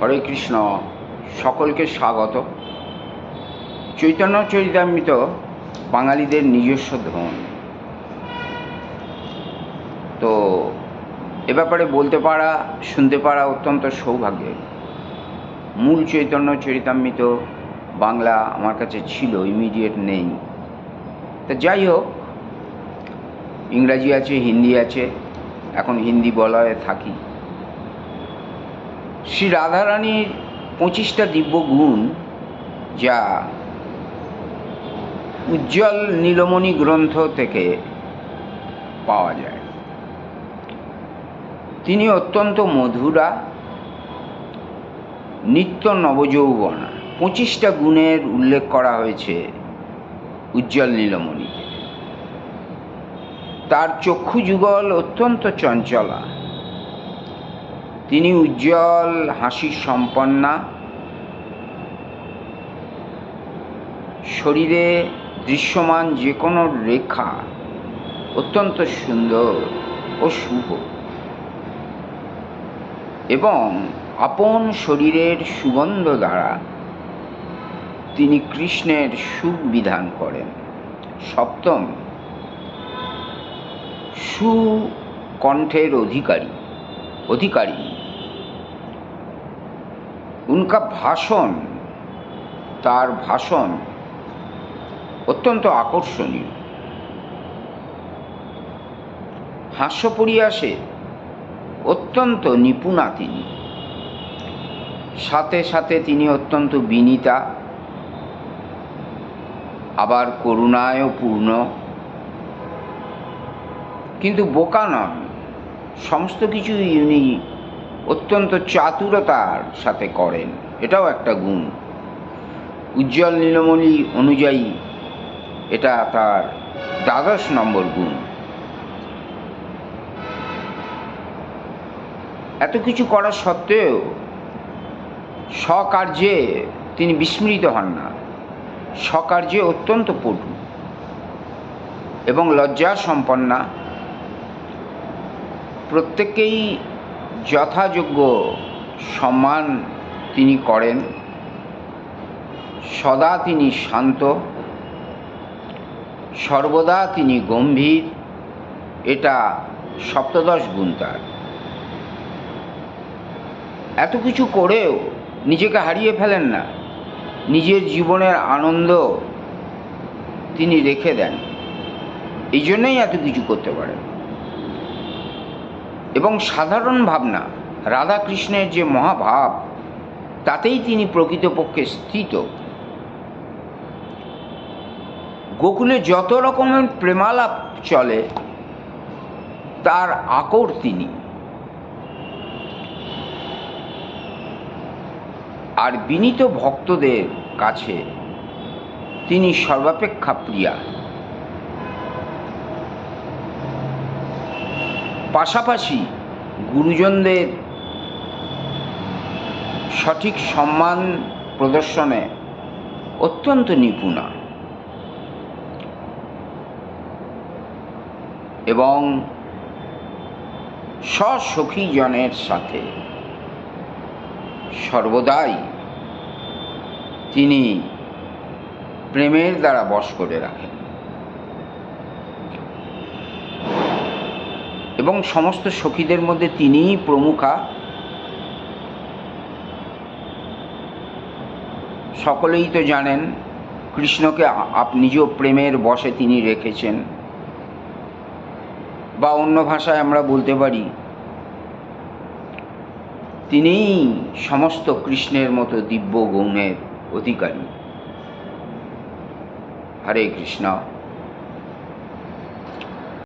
হরে কৃষ্ণ। সকলকে স্বাগত। চৈতন্য চরিতামৃত বাঙালিদের নিজস্ব ধন। তো এ ব্যাপারে বলতে পারা, শুনতে পারা অত্যন্ত সৌভাগ্যের। মূল চৈতন্য চরিতামৃত বাংলা আমার কাছে ছিল, ইমিডিয়েট নেই। তা যাই হোক, ইংরাজি আছে, হিন্দি আছে। এখন হিন্দি বলয়ে থাকি। শ্রী রাধারানীর 25টা দিব্য গুণ, যা উজ্জ্বল নীলমণি গ্রন্থ থেকে পাওয়া যায়। তিনি অত্যন্ত মধুরা, নিত্য নবযৌবনা। 25টা গুণের উল্লেখ করা হয়েছে উজ্জ্বল নীলমণিতে। তার চক্ষু যুগল অত্যন্ত চঞ্চলা। তিনি উজ্জ্বল হাসি সম্পন্না। শরীরে দৃশ্যমান যে কোনো রেখা অত্যন্ত সুন্দর ও শুভ, এবং আপন শরীরের সুগন্ধ দ্বারা তিনি কৃষ্ণের সুখ বিধান করেন। সপ্তম, সুকণ্ঠের অধিকারী। উনকা ভাষণ, তার ভাষণ অত্যন্ত আকর্ষণীয়। হাস্য পরিহাসে অত্যন্ত নিপুণা তিনি। সাথে সাথে তিনি অত্যন্ত বিনীতা, আবার করুণায়ও পূর্ণ। কিন্তু বোকা নন। সমস্ত কিছুই উনি অত্যন্ত চাতুরতার সাথে করেন। এটাও একটা গুণ। উজ্জ্বল নীলমণি অনুযায়ী এটা তার 12 নম্বর গুণ। এত কিছু করা সত্ত্বেও স্বকার্যে তিনি বিস্মৃত হন না। স্বকার্যে অত্যন্ত পটু এবং লজ্জা সম্পন্না। প্রত্যেককেই যথাযোগ্য সম্মান তিনি করেন। সদা তিনি শান্ত, সর্বদা তিনি গম্ভীর। এটা 17 গুণ তার। এত কিছু করেও নিজেকে হারিয়ে ফেলেন না। নিজের জীবনের আনন্দ তিনি রেখে দেন। এই জন্যই এত কিছু করতে পারেন। এবং সাধারণ ভাবনা, রাধাকৃষ্ণের যে মহাভাব, তাতেই তিনি প্রকৃতপক্ষে স্থিত। গোকুলে যত রকমের প্রেমালাপ চলে, তার আকর তিনি। আর বিনীত ভক্তদের কাছে তিনি সর্বাপেক্ষা প্রিয়া। পাশাপাশি গুরুজনদের সঠিক সম্মান প্রদর্শনে অত্যন্ত নিপুণা, এবং স্বসখীজনের সাথে সর্বদাই তিনি প্রেমের দ্বারা বশ করে রাখেন, এবং সমস্ত সখীদের মধ্যে তিনিই প্রমুখা। সকলেই তো জানেন কৃষ্ণকে নিজ প্রেমের বশে তিনি রেখেছেন, বা অন্য ভাষায় আমরা বলতে পারি তিনিই সমস্ত কৃষ্ণের মতো দিব্য গুণের অধিকারী। হরে কৃষ্ণ।